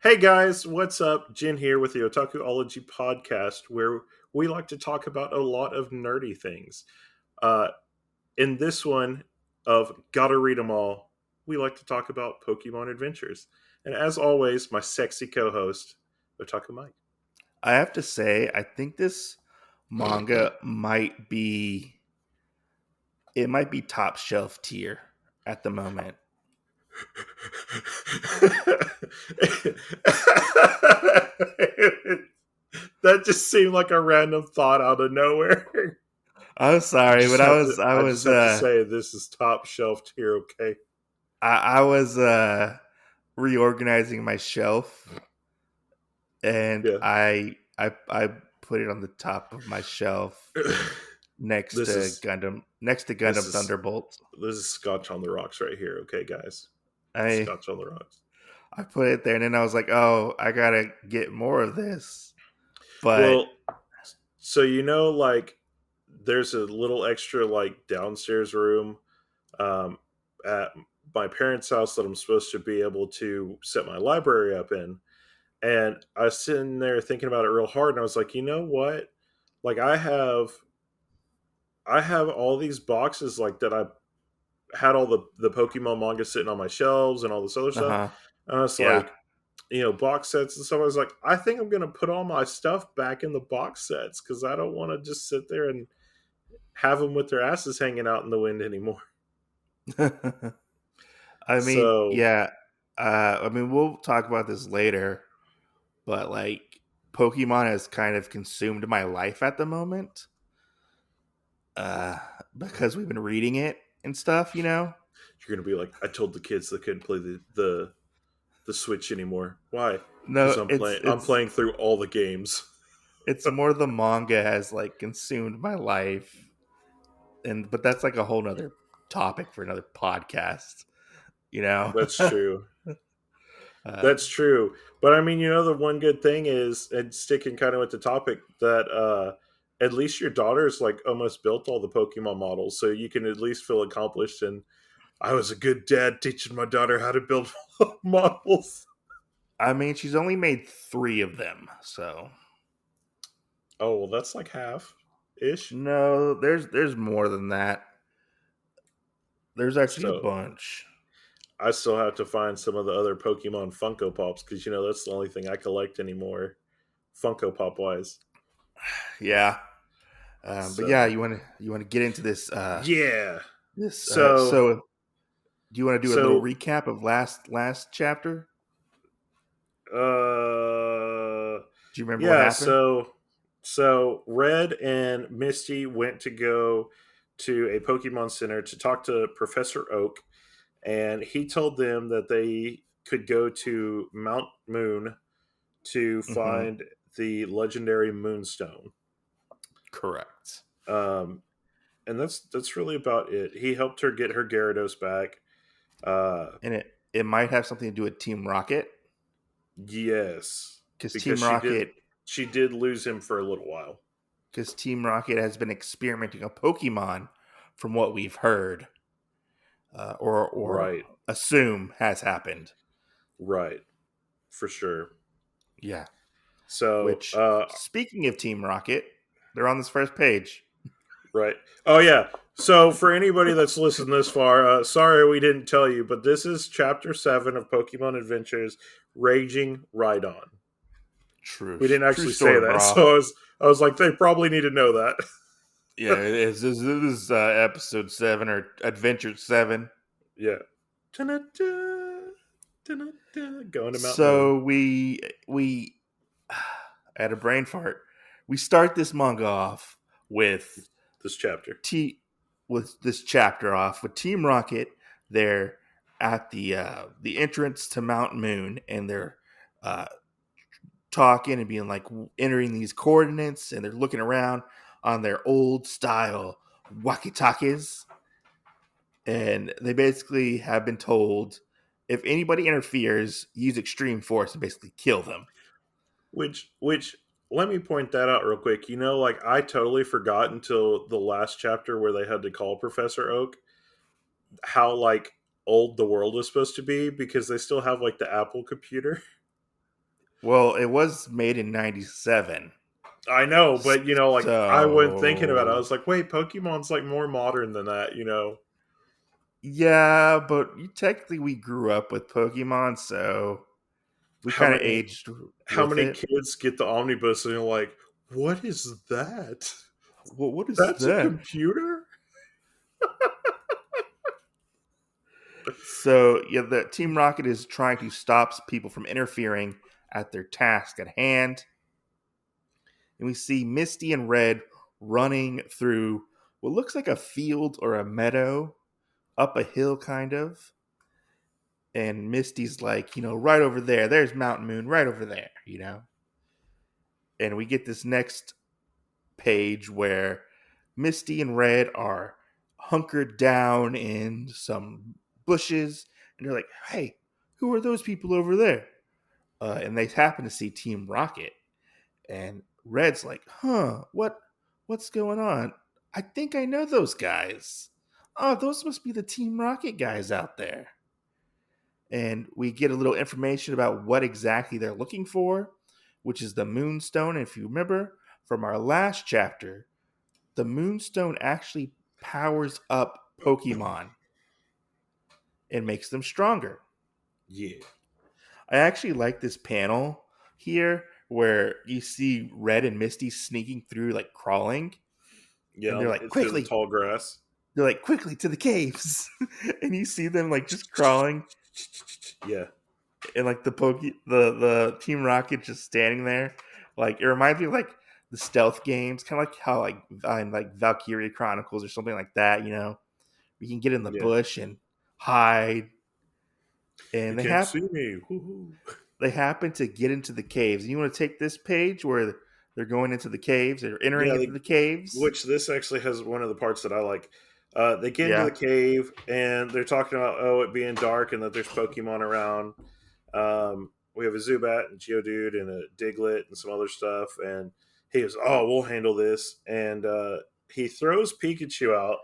Hey guys, what's up? Jin here with the Otakuology podcast, where we like to talk about a lot of nerdy things. Uh, in this one of Gotta Read 'em All, we like to talk about Pokemon Adventures. And as always, my sexy co host, Otaku Mike. I have to say, I think this manga might be top shelf tier at the moment. That just seemed like a random thought out of nowhere. I'm sorry, but I just have to say this is top shelf tier, okay? I was reorganizing my shelf, and Yeah. I put it on the top of my shelf next This to is Gundam this is Thunderbolt. this is Scotch on the rocks right here, okay, guys? I Scotch on the rocks. I put it there, and then I was like, oh, I gotta get more of this. But Well, so like there's a little extra like downstairs room um, at my parents' house that I'm supposed to be able to set my library up in. And I was sitting there thinking about it real hard, and I was like, you know what? Like I have all these boxes like that I had all the Pokemon manga sitting on my shelves and all this other stuff. uh-huh. And I was Yeah. like, box sets and stuff. I was like, I think I'm gonna put all my stuff back in the box sets because I don't want to just sit there and have them with their asses hanging out in the wind anymore. I mean, So yeah. We'll talk about this later, but like, Pokemon has kind of consumed my life at the moment, uh, because we've been reading it and stuff. you're gonna be like, I told the kids they couldn't play the Switch anymore. Why? Because No, I'm it's playing. I'm it's playing through all the games. it's more the manga has like consumed my life, but that's like a whole nother topic for another podcast. You know, That's true. uh, That's true. But I mean, the one good thing is, and sticking kind of with the topic, that at least your daughter's like almost built all the Pokemon models, so you can at least feel accomplished. And I was a good dad teaching my daughter how to build models. I mean, she's only made 3 of them, so Oh, well, that's like half ish. no, there's more than that. There's actually a So bunch. I still have to find some of the other Pokemon Funko Pops because that's the only thing I collect anymore, Funko Pop wise. Yeah. But yeah, So you want to get into this yeah. this So so do you want to do a little so recap of last chapter? uh Do you remember what yeah. happened? So Red and Misty went to go to a Pokemon Center to talk to Professor Oak, and he told them that they could go to Mount Moon to Mhm. find the legendary Moonstone. Correct. Um, and that's really about it. He helped her get her Gyarados back. Uh, And it might have something to do with Team Rocket, yes, cuz because Team Rocket she did lose him for a little while. cuz Team Rocket has been experimenting on Pokemon from what we've heard, or Right, assume has happened. right, for sure. Yeah. So, Which, speaking of Team Rocket, they're on this first page. right. Oh yeah. So for anybody that's listened this far, sorry we didn't tell you, but this is Chapter 7 of Pokemon Adventures: Raging Rhydon. We didn't True actually say story, that, bro. so I was like, they probably need to know that. Yeah, it is. This is episode 7 or adventure 7. Yeah. Da-na-da, da-na-da, going to Mount Moon. So we at a brain fart. We start this manga off with This chapter. T with this chapter off with Team Rocket. They're at the entrance to Mount Moon, and they're uh, talking and being like entering these coordinates, and they're looking around on their old style walkie-talkies, and they basically have been told if anybody interferes, use extreme force and basically kill them. Which let me point that out real quick. Like I totally forgot until the last chapter where they had to call Professor Oak how like old the world was supposed to be because they still have like the Apple computer. Well, it was made in '97. I know, but like I wasn't thinking about it. I So was like, wait, Pokemon's like more modern than that. yeah, but technically we grew up with Pokemon, so we How kind of many aged how with many it. kids get the omnibus and you're like, what is that? Well, what is That's a that? computer? So yeah, the Team Rocket is trying to stop people from interfering at their task at hand, and we see Misty and Red running through what looks like a field or a meadow up a hill, kind of. And Misty's like, right over there. There's Mountain Moon, right over there. And we get this next page where Misty and Red are hunkered down in some bushes, and they're like, "Hey, who are those people over there?" And they happen to see Team Rocket, and Red's like, "Huh? What's going on? I think I know those guys. Oh, those must be the Team Rocket guys out there." And we get a little information about what exactly they're looking for, which is the Moonstone. And if you remember from our last chapter, the Moonstone actually powers up Pokemon and makes them stronger. Yeah. I actually like this panel here where you see Red and Misty sneaking through, like crawling, and Yeah, they're like, through the quickly, tall grass. they're like, quickly to the caves. And you see them like just crawling, Yeah. and like the Team Rocket just standing there. Like it reminds me of like the stealth games, kind of like how like in like Valkyria Chronicles or something like that. We can get in the Yeah. bush and hide, You and can't see me. Woo-hoo. they happen to get into the caves. And you want to take this page where they're going into the caves, they're entering Yeah, into the caves. which this actually has one of the parts that I like. They get into the Yeah, cave and they're talking about it being dark and that there's Pokemon around. We have a Zubat and Geodude and a Diglett and some other stuff. And he goes, "Oh, we'll handle this." And he throws Pikachu out.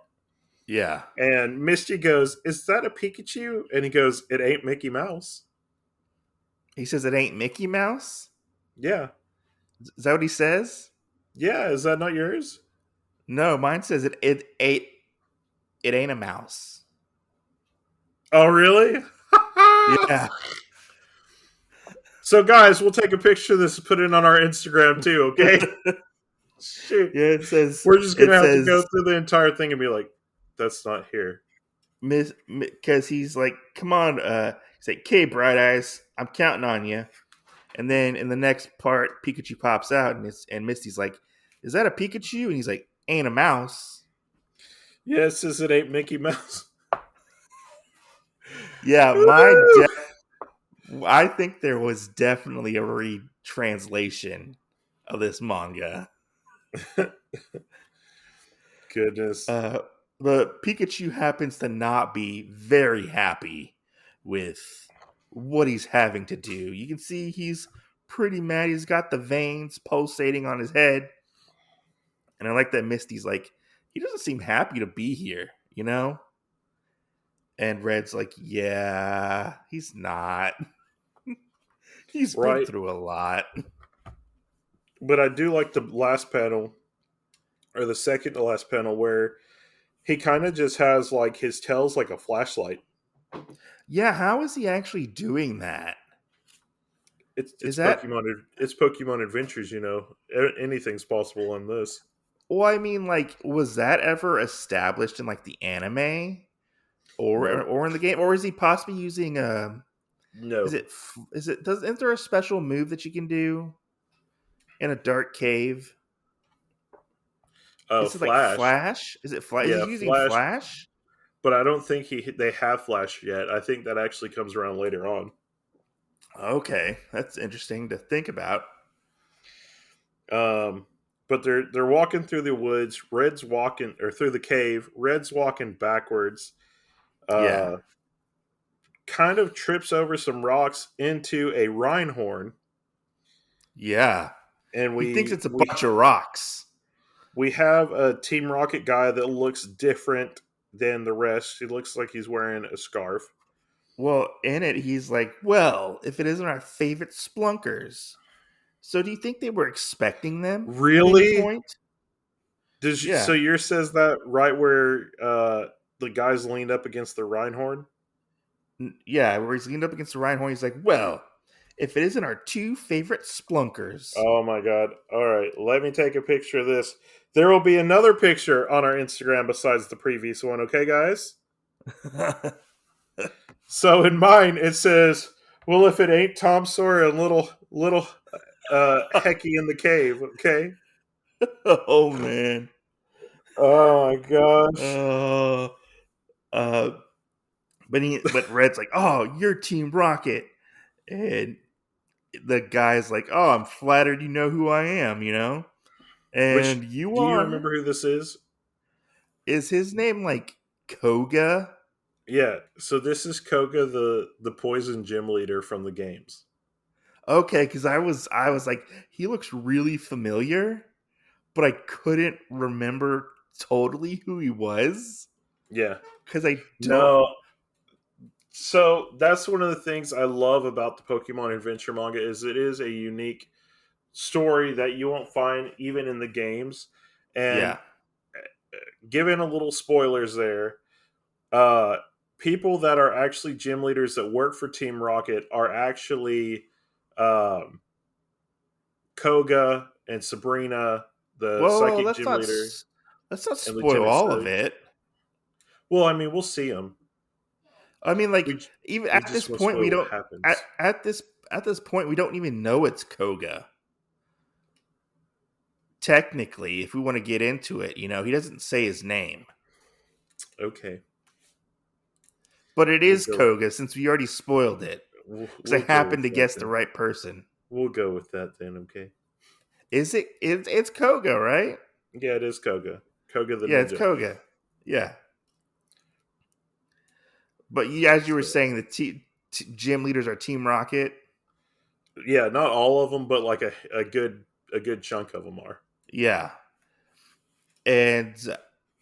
yeah. And Misty goes, "Is that a Pikachu?" And he goes, "It ain't Mickey Mouse." He says it ain't Mickey Mouse. Yeah. Is that what he says? Yeah. Is that not yours? No, mine says it ain't a mouse. Oh, really? Yeah, So, guys, we'll take a picture of this and put it on our Instagram too, okay? Shoot. yeah. It says We're just going it to have to go says through the entire thing and be like, that's not here. Miss, because he's like, come on, he's like, "Okay, Bright Eyes, I'm counting on you." And then in the next part, Pikachu pops out, and Misty's like, "Is that a Pikachu?" And he's like, "Ain't a mouse." Yeah, it says it ain't Mickey Mouse. Yeah, I think there was definitely a retranslation of this manga. Goodness. Uh, but Pikachu happens to not be very happy with what he's having to do. You can see he's pretty mad. He's got the veins pulsating on his head. And I like that Misty's like, he doesn't seem happy to be here. And Red's like, yeah, he's not. He's been Right. through a lot. But I do like the last panel, or the second to last panel, where he kind of just has like his tail's like a flashlight. Yeah, how is he actually doing that? It's Is it's that Pokemon it's Pokemon Adventures. Anything's possible in this. well, I mean, like, was that ever established in like the anime or No, or in the game, or is he possibly using no. isn't there a special move that you can do in a dark cave? Oh, Is it like Flash. Flash? Is it Flash? Is he Yeah, using Flash. Flash? But I don't think they have Flash yet. I think that actually comes around later on. Okay, that's interesting to think about. Um, but they're walking through the woods. Red's walking or through the cave. Red's walking backwards. Yeah, Uh, kind of trips over some rocks into a Rhyhorn, yeah. and He thinks we it's a we bunch of rocks. we have a Team Rocket guy that looks different than the rest. He looks like he's wearing a scarf. well, in it, he's like, well, if it isn't our favorite splunkers. So do you think they were expecting them at any Really? point? So Yeah. yours says that right where the guys leaned up against the Rhyhorn? Yeah, where he's leaned up against the Rhydon, he's like, well, if it isn't our two favorite splunkers. Oh my god. All right, let me take a picture of this. There will be another picture on our Instagram besides the previous one, okay, guys? So in mine, it says, well, if it ain't Tom Sawyer and little Hecky in the cave, okay? Oh, man. Oh my gosh. Uh, uh, but Red's like, oh, you're Team Rocket. And the guy's like, oh, I'm flattered you know who I am, you know? Which, And you do you are. remember who this is? Is his name like Koga? Yeah, so this is Koga, the poison gym leader from the games. Okay, because I was like, he looks really familiar, but I couldn't remember totally who he was Yeah. because I don't. No, so that's one of the things I love about the Pokemon Adventure manga is it is a unique story that you won't find even in the games. And Yeah. given a little spoilers there, uh, people that are actually gym leaders that work for Team Rocket are actually um, Koga and Sabrina, the Well, psychic gym leader, let's not and spoil Lieutenant all of Surge. it. Well, I mean, we'll see them. I mean, like We even we at this just won't point, spoil we what don't at, happens. at this at this point we don't even know it's Koga. Technically, if we want to get into it, he doesn't say his name, Okay, but it we'll is go. Koga since we already spoiled it because I We'll go happened with to that guess the then. right person. We'll go with that then. Okay. Is it? It's Koga, right? Yeah, it is Koga. Koga the Yeah, it's ninja. Koga. Yeah, but as you were So, saying, the gym leaders are Team Rocket. yeah, not all of them, but like a good chunk of them are. Yeah, and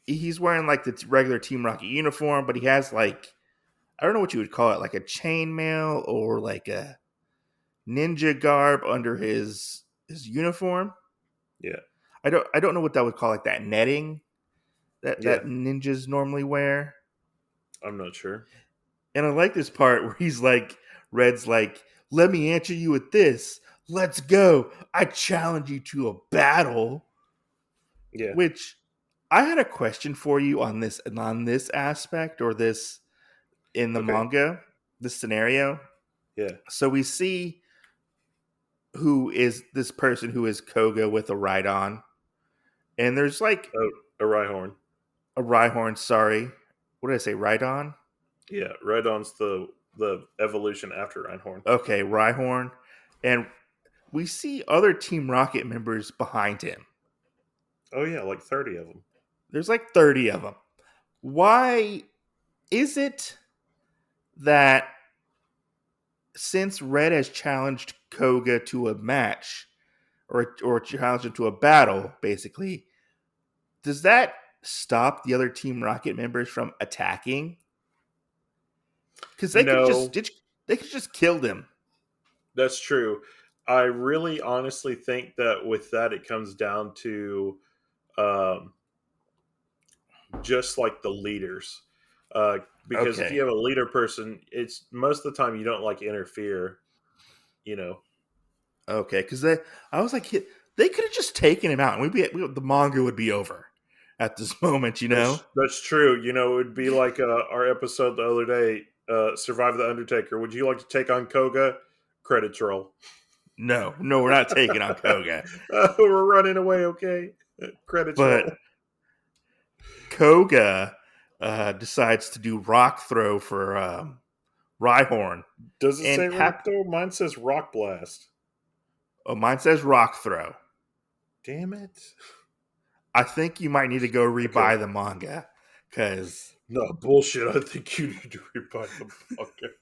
he's wearing like the regular Team Rocket uniform, but he has like I don't know what you would call it, like a chainmail or like a ninja garb under his uniform. Yeah, I don't know what that would call, like that netting yeah. that ninjas normally wear. I'm not sure. And I like this part where he's like, Red's like, let me answer you with this. Let's go. I challenge you to a battle. Yeah. Which I had a question for you on this aspect or this in the Okay. manga, this scenario. Yeah. So we see who is this person who is Koga with a Rhydon. And there's like Oh, a Rhyhorn. a Rhyhorn, sorry. What did I say? Rhydon? Yeah, Rhydon's the evolution after Rhyhorn. Okay, Rhyhorn. And we see other Team Rocket members behind him. Oh yeah, like 30 of them. There's like 30 of them. Why is it that since Red has challenged Koga to a match or challenged him to a battle, basically, does that stop the other Team Rocket members from attacking? Because No, they could just kill them. that's true. I really honestly think that with that it comes down to um, just like the leaders. Because if you Okay. have a leader person, it's most of the time you don't like interfere, you know. Okay, because I was like, they could have just taken him out, and the manga would be over at this moment, you know. That's true. You know, it would be like our episode the other day, "Survive the Undertaker." Would you like to take on Koga? Credits roll. No, no, we're not taking on Koga, We're running away. Okay, credits but roll. Koga decides to do rock throw for Rhyhorn, Does it and say rock though? Mine says rock blast. mine says rock throw. Damn it. I think you might need to go Okay. rebuy the manga because No bullshit. I think you need to rebuy the pocket.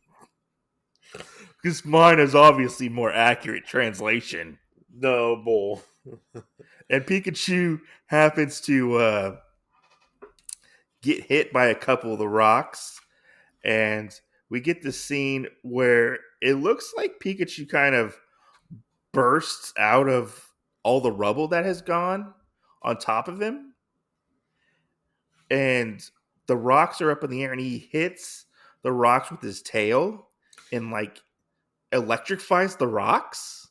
mine is obviously more accurate translation. No bull. And Pikachu happens to get hit by a couple of the rocks, and we get the scene where it looks like Pikachu kind of bursts out of all the rubble that has gone on top of him, and the rocks are up in the air, and he hits the rocks with his tail and like electrifies the rocks.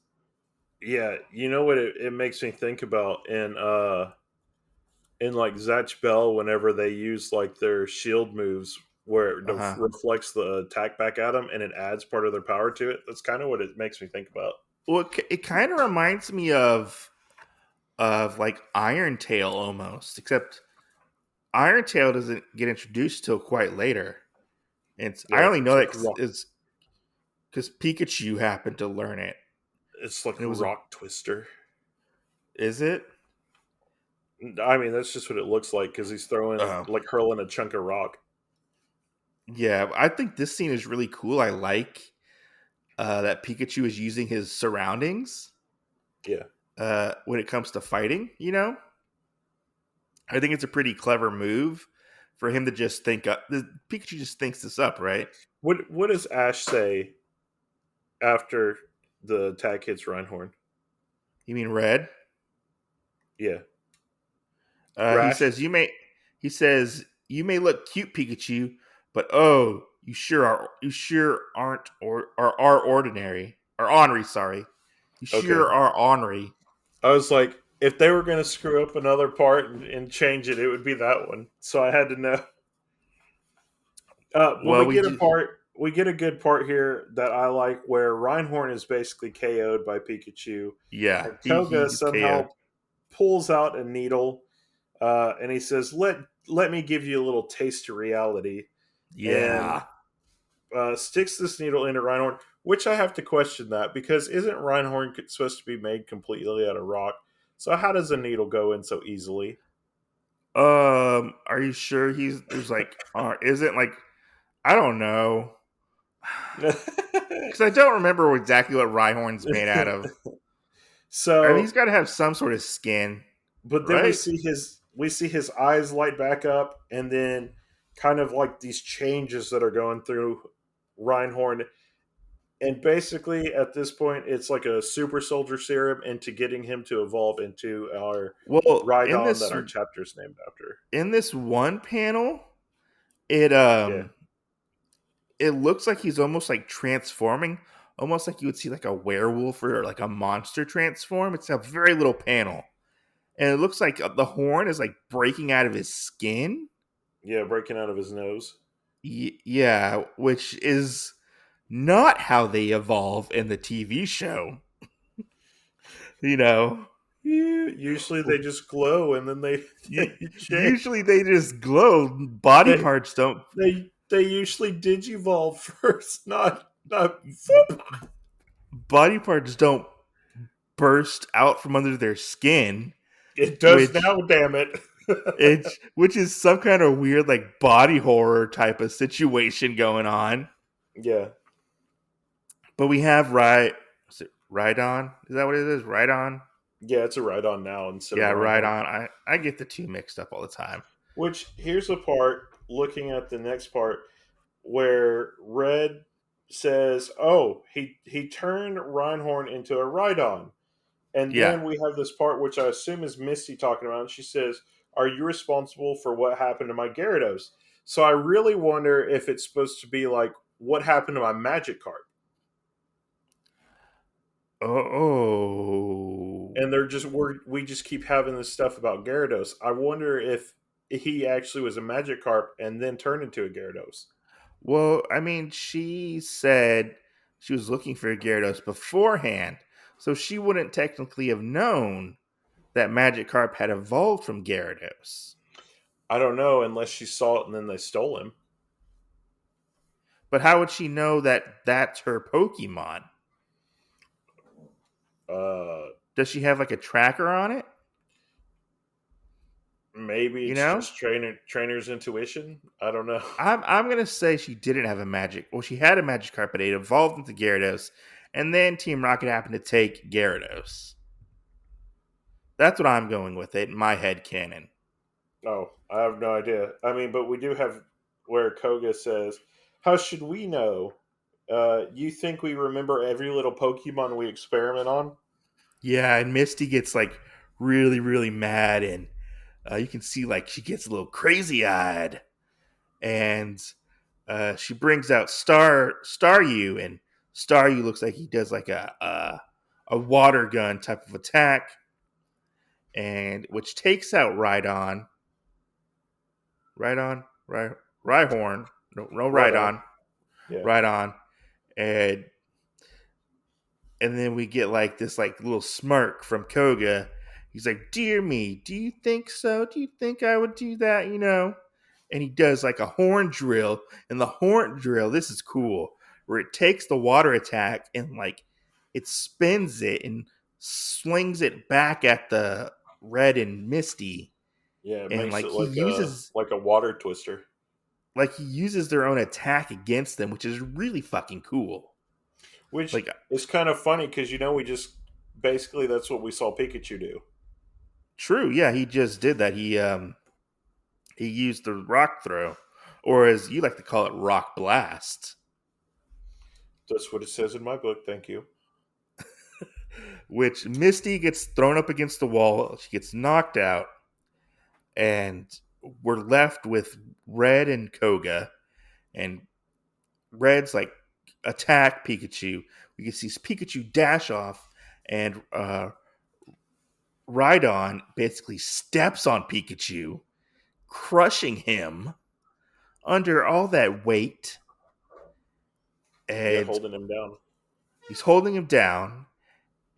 Yeah, you know what it makes me think about in like Zatch Bell whenever they use like their shield moves where it Uh-huh. reflects the attack back at them and it adds part of their power to it. That's kind of what it makes me think about. Well, it kind of reminds me of like Iron Tail almost, except Iron Tail doesn't get introduced till quite later. I Yeah, only know it's like that rock. is because Pikachu happened to learn it, It's like and it a was a. rock twister. Is it? I mean, that's just what it looks like because he's throwing Oh, like hurling a chunk of rock. yeah. I think this scene is really cool. I like that Pikachu is using his surroundings Yeah. when it comes to fighting. I think it's a pretty clever move for him to just think up. Pikachu just thinks this up, right? What does Ash say after the attack hits Rhyhorn? You mean Red? Yeah. He Rash. says you may. He says you may look cute, Pikachu, but oh, you sure are. You sure aren't or are ordinary or ornery. Sorry, you Okay. sure are ornery. I was like, if they were going to screw up another part and change it, it would be that one. So I had to know. But Well, we we get just we get a good part here that I like, where Rhyhorn is basically KO'd by Pikachu, yeah. and He Koga gets KO'd. somehow pulls out a needle, and he says, "Let me give you a little taste of reality," and Yeah. sticks this needle into Rhyhorn. Which I have to question that because isn't Rhyhorn supposed to be made completely out of rock? So how does a needle go in so easily? Are you sure he's there's like isn't like I don't know because I don't remember exactly what Rhyhorn's made out of. I mean, he's So, got to have some sort of skin, but then right? we see his eyes light back up, and then kind of like these changes that are going through Reinhorn. And basically, at this point, it's like a super soldier serum into getting him to evolve into our Well, Rhydon that our chapter's named after. in this one panel, it Yeah, it looks like he's almost like transforming, almost like you would see like a werewolf or like a monster transform. It's a very little panel, and it looks like the horn is like breaking out of his skin. yeah, breaking out of his nose. Yeah, which is not how they evolve in the TV show. You know, Yeah, usually they just glow and then they they change. usually they just glow. Body They parts don't. they usually digivolve first, not. Body parts don't burst out from under their skin, It does which now, damn it. which is some kind of weird like body horror type of situation going on. Yeah, But we have is it Rhydon? Is that what it is? Rhydon? yeah, it's a right on now instead of Yeah, Reinhardt. Rhydon. I get the two mixed up all the time. Which here's the part. Looking at the next part where Red says, "Oh, he turned Reinhorn into a Rhydon," and Yeah. then we have this part which I assume is Misty talking about. And she says, "Are you responsible for what happened to my Gyarados?" So I really wonder if it's supposed to be like what happened to my Magic Card. Oh. And we just keep having this stuff about Gyarados. I wonder if he actually was a Magikarp and then turned into a Gyarados. Well, I mean, she said she was looking for Gyarados beforehand, so she wouldn't technically have known that Magikarp had evolved from Gyarados. I don't know unless she saw it and then they stole him. But how would she know that that's her Pokemon? Uh, Does she have like a tracker on it? Maybe You it's know? just trainer's intuition. I don't know. I'm gonna say she didn't have a magic. Well, she had a Magikarp, but it evolved into Gyarados, and then Team Rocket happened to take Gyarados. That's what I'm going with it in my head canon. No, I have no idea. I mean, but we do have where Koga says, How should we know? You think we remember every little Pokemon we experiment on? Yeah, and Misty gets like really, really mad, and you can see like she gets a little crazy eyed, and she brings out Staryu, and Staryu looks like he does like a water gun type of attack, and which takes out Rhydon, Rhyhorn, no Right on. Rhydon, Yeah. Rhydon, and then we get like this like little smirk from Koga. He's like, "Dear me, do you think so? Do you think I would do that? You know?" And he does like a horn drill, and the horn drill, this is cool, where it takes the water attack and like it spins it and slings it back at the Red and Misty, Yeah, it and makes like it like a water twister. he uses their own attack against them, which is really fucking cool. Which Like, is kind of funny because we just basically that's what we saw Pikachu do. true, yeah, he just did that. He used the rock throw, or as you like to call it, rock blast, That's what it says in my book. Thank you. which Misty gets thrown up against the wall. She gets knocked out, and we're left with Red and Koga. And Red's like attack Pikachu. We can see Pikachu dash off, and Rhydon basically steps on Pikachu, crushing him under all that weight. Yeah, And holding him down. he's holding him down.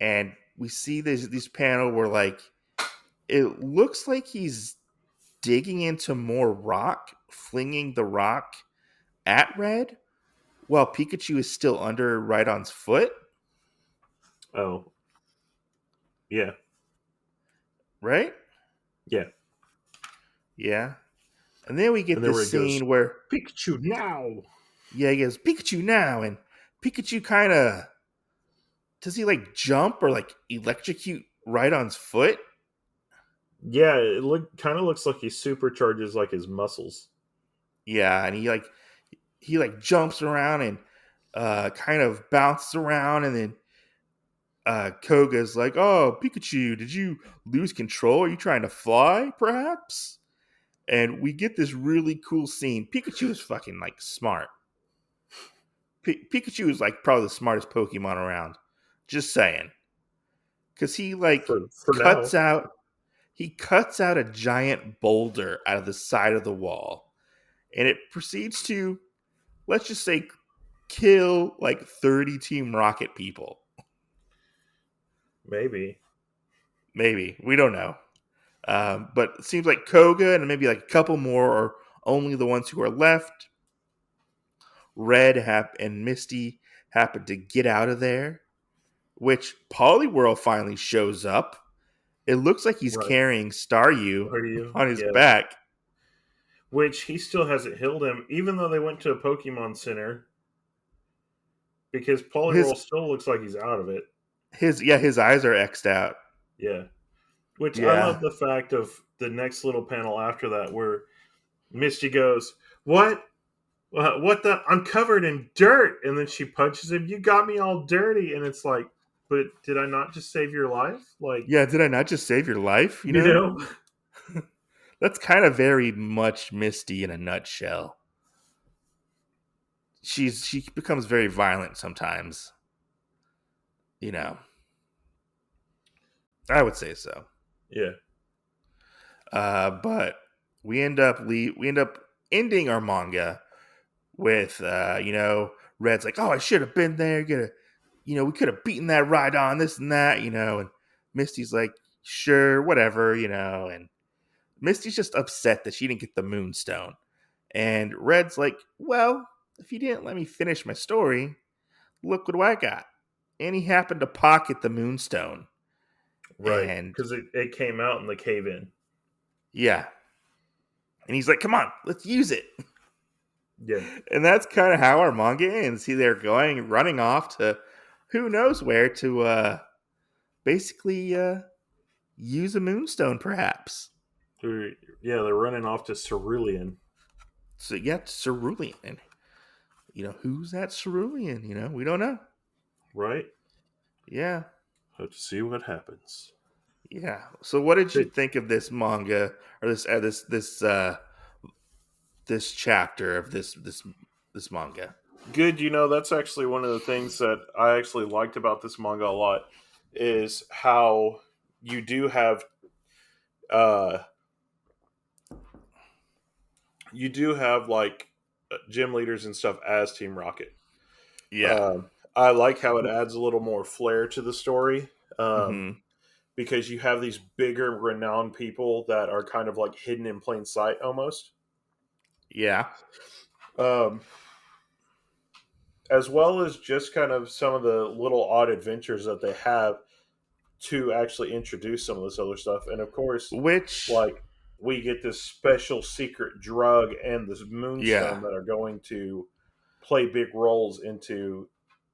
And we see this panel where like it looks like he's digging into more rock, flinging the rock at Red, while Pikachu is still under Rhydon's foot, Oh, yeah, right? yeah. Yeah. And then we And get then where this it goes, scene where, Pikachu now. yeah, he goes, Pikachu now. And Pikachu kind of, does he like jump or like electrocute Rhydon's foot? Yeah, it kind of looks like he supercharges like his muscles. Yeah. And he like jumps around and kind of bounces around. And then Koga's like, "Oh, Pikachu, did you lose control? Are you trying to fly, perhaps?" And we get this really cool scene. Pikachu is fucking like smart. Pikachu is like probably the smartest Pokemon around. Just saying, because he like For cuts now. out cuts out a giant boulder out of the side of the wall, and it proceeds to, let's just say, kill like 30 Team Rocket people. Maybe. Maybe, we don't know. But it seems like Koga and maybe like a couple more are only the ones who are left. And Misty happen to get out of there, which Poliwhirl finally shows up. It looks like he's Right. carrying Staryu Are you? on his Yeah. back. Which he still hasn't healed him, even though they went to a Pokemon Center, because His Poliwhirl still looks like he's out of it. his eyes are X'd out. Yeah. Which I Yeah. love the fact of the next little panel after that where Misty goes, "What? What the? I'm covered in dirt." And then she punches him. "You got me all dirty." And it's like, but did I not just save your life? Like, Yeah, did I not just save your life, you you know? know? That's kind of very much Misty in a nutshell. She becomes very violent sometimes, you know. I would say so. Yeah. But we end up ending our manga with Red's like, "Oh, I should have been there. We could have beaten that Rhydon, this and that, and Misty's like, "Sure, whatever, and Misty's just upset that she didn't get the Moonstone. And Red's like, "Well, if you didn't let me finish my story, look what I got." And he happened to pocket the Moonstone. Right. And Because it came out in the cave in. yeah. And he's like, "Come on, let's use it." Yeah. And that's kind of how our manga ends. See, they're running off to who knows where to basically use a moonstone, perhaps. They're running off to Cerulean. So, yeah, Cerulean. who's that cerulean? We don't know. Right? Yeah. Have to see what happens. Yeah. So what did you Good. think of this manga or this chapter of this manga? Good. That's actually one of the things that I actually liked about this manga a lot is how you do have uh like gym leaders and stuff as Team Rocket. Yeah. I like how it adds a little more flair to the story. Um, Mhm. because you have these bigger renowned people that are kind of like hidden in plain sight almost, Yeah. um, as well as just kind of some of the little odd adventures that they have to actually introduce some of this other stuff. And of course, Which like, we get this special secret drug and this yeah. moonstone that are going to play big roles into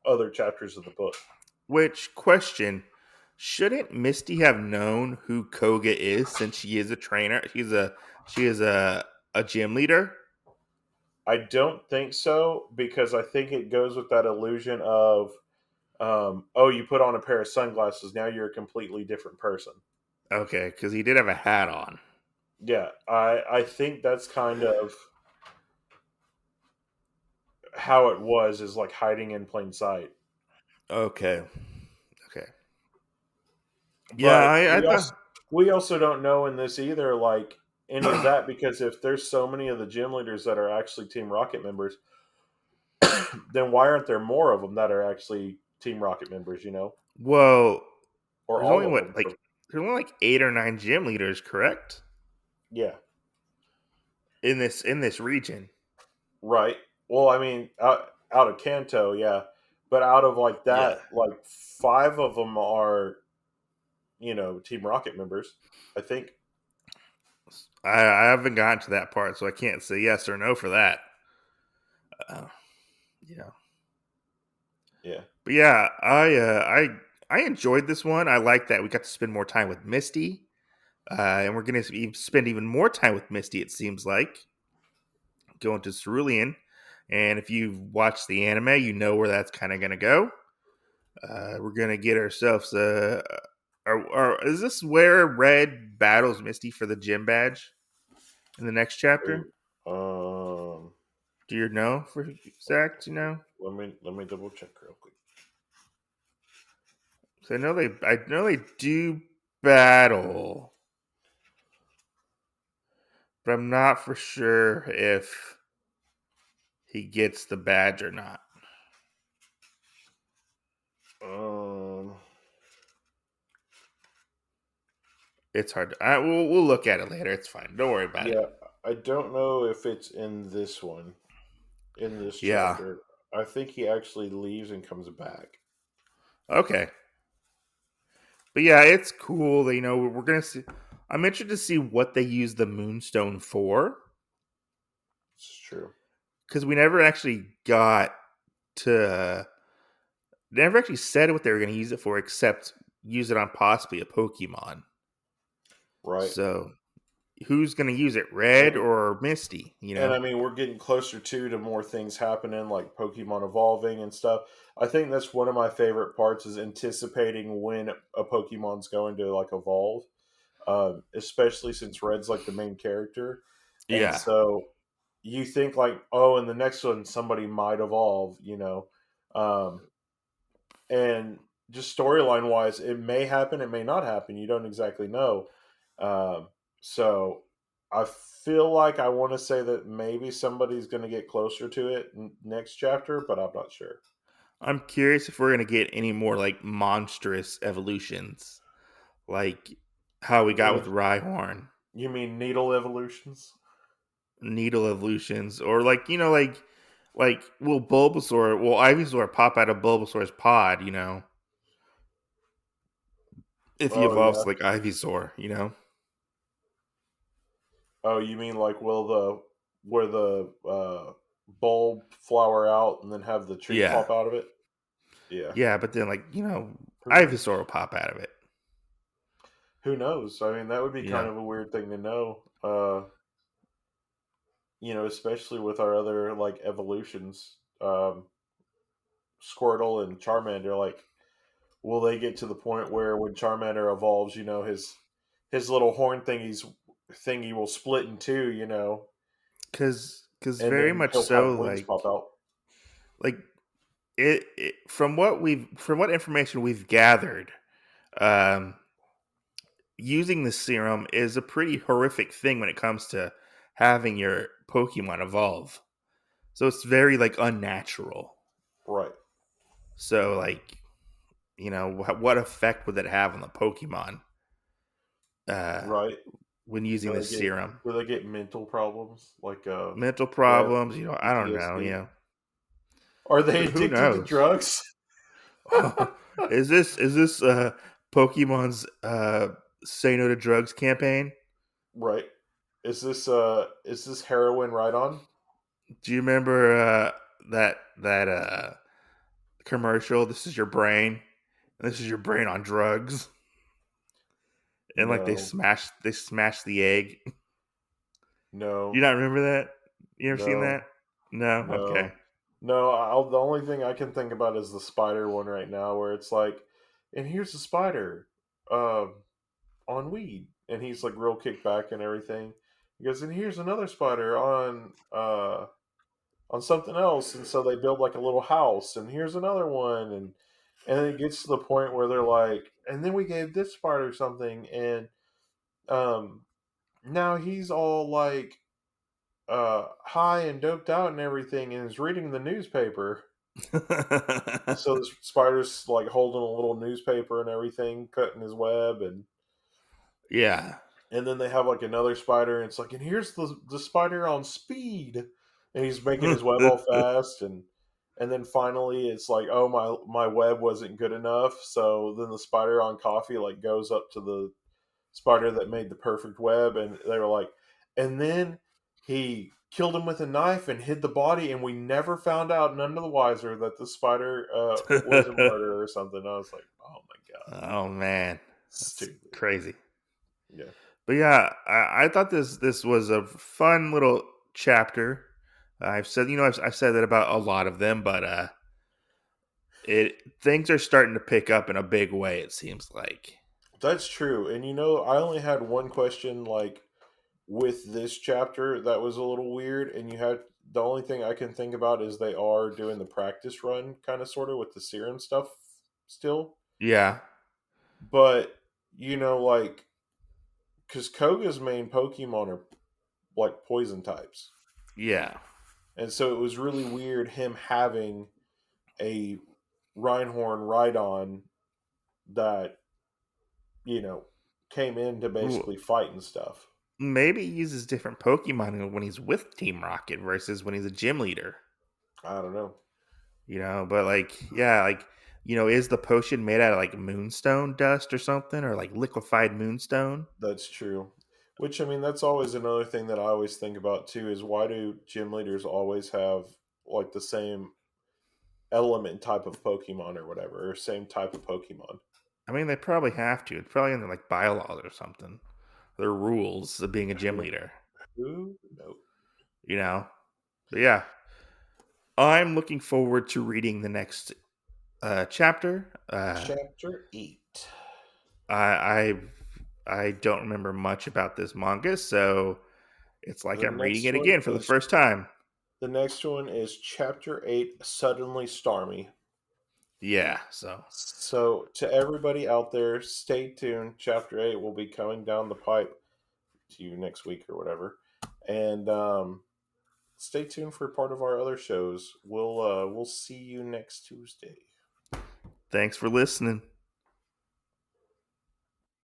other chapters of the book. Which question, shouldn't Misty have known who Koga is since she is a trainer? She is a gym leader? I don't think so, because I think it goes with that illusion of, oh, you put on a pair of sunglasses, now you're a completely different person. Okay, cuz he did have a hat on. Yeah, I think that's kind of how it was, is like hiding in plain sight. Okay. Okay. Yeah, But I thought we also don't know in this either, like, any of that, because if there's so many of the gym leaders that are actually Team Rocket members, then why aren't there more of them that are actually Team Rocket members? well, Or there's only all of what them? like there's only like 8 or 9 gym leaders, correct? Yeah, In this region. right. Well, I mean, out of Kanto, yeah, but out of like Yeah. that, like five of them are Team Rocket members, I think. I haven't gotten to that part, so I can't say yes or no for that. Uh, yeah. Yeah, But yeah, I enjoyed this one. I like that we got to spend more time with Misty, and we're gonna spend even more time with Misty. It seems like going to Cerulean, and if you've watched the anime, you know where that's kind of gonna go. We're gonna get ourselves a. Is this where Red battles Misty for the gym badge in the next chapter? Ooh, um, Do you know for exact? let me double check real quick. So I know they do battle, but I'm not for sure if he gets the badge or not. Um, It's hard. We'll look at it later. It's fine. Don't worry about it. yeah, I don't know if it's in this one, in this Yeah. chapter. I think he actually leaves and comes back. Okay. But yeah, it's cool. That, we're gonna see. I'm interested to see what they use the moonstone for It's true, because we never actually got to. They never actually said what they were going to use it for, except use it on possibly a Pokemon. right? So who's going to use it, Red And or Misty? I mean, we're getting closer to more things happening, like Pokemon evolving and stuff. I think that's one of my favorite parts, is anticipating when a Pokemon's going to like evolve, especially since Red's like the main character, and Yeah. so you think like, oh, in the next one somebody might evolve, um, and just storyline wise, it may happen, it may not happen. You don't exactly know. So I feel like I want to say that maybe somebody's going to get closer to it next chapter, but I'm not sure. I'm curious if we're going to get any more like monstrous evolutions, like how we got with Uh, Rhyhorn, you mean needle evolutions? needle evolutions, or like will Ivysaur pop out of Bulbasaur's pod, if he Oh evolves yeah. like Ivysaur. Oh, you mean like, will the where the bulb flower out and then have the tree Yeah. pop out of it? Yeah. Yeah, but then Who Ivysaur will knows? pop out of it. Who knows? I mean, that would be kind Yeah. of a weird thing to know. Especially with our other like evolutions. um, Squirtle and Charmander, like, will they get to the point where when Charmander evolves, his little horn thingy will split in two, Because and very then much he'll have so, wings pop out. like from what information we've gathered, um, using the serum is a pretty horrific thing when it comes to having your Pokemon evolve. So it's very like unnatural. Right, So like what effect would that have on the Pokemon uh, right. when using Do this they get serum? do they get mental problems like Mental Red problems, I don't know. PTSD? Are they Who addicted to knows? drugs? Is this Pokemon's say no to drugs campaign? Right. Is this heroin right on? Do you remember that commercial? This is your brain. This is your brain on drugs, and like they No, smash the egg. Do you no, not remember that? You ever seen no, that? No. Okay. no, no. The only thing I can think about is the spider one right now, where it's like, and here's the spider, um, on weed, and he's like real kicked back and everything. He goes, and here's another spider on something else, and so they build like a little house, and here's another one, and then it gets to the point where they're like, and then we gave this spider something, and um now he's all like high and doped out and everything, and is reading the newspaper. And so the spider's like holding a little newspaper and everything, cutting his web, Yeah. and then they have like another spider, and it's like, and here's the spider on speed, and he's making his web all fast, and then finally it's like, oh, my web wasn't good enough, so then the spider on coffee like goes up to the spider that made the perfect web, and they were like, and then he killed him with a knife and hid the body, and we never found out, none of the wiser, that the spider was a murderer or something. I was like, oh my god, Oh man, that's stupid. crazy. Yeah, But yeah, I thought this was a fun little chapter. I've said I've said that about a lot of them, but it things are starting to pick up in a big way. It seems like. that's true. And I only had one question, like, with this chapter that was a little weird, and the only thing I can think about is they are doing the practice run kind of sort of with the serum stuff still. Yeah, But like, because Koga's main Pokemon are like poison types, yeah. and so it was really weird him having a Rhyhorn Rhydon that you know came in to Ooh, basically fight and stuff. maybe he uses different Pokemon when he's with Team Rocket versus when he's a gym leader. I don't know. But like, yeah, like is the potion made out of like moonstone dust or something, or like liquefied moonstone? That's true. Which, I mean, that's always another thing that I always think about too, is why do gym leaders always have like the same element type of Pokemon or whatever, or same type of Pokemon? I mean, they probably have to. It's probably in their like bylaws or something. Their rules of being a gym Who leader. who no. You know. But yeah, I'm looking forward to reading the next chapter. Chapter 8. I I don't remember much about this manga, so it's like The I'm reading next it one again for the is first time. Chapter 8, Suddenly Starmie. Yeah, so So, to everybody out there, stay tuned. Chapter 8 will be coming down the pipe to you next week or whatever. And stay tuned for part of our other shows. We'll see you next Tuesday. thanks for listening.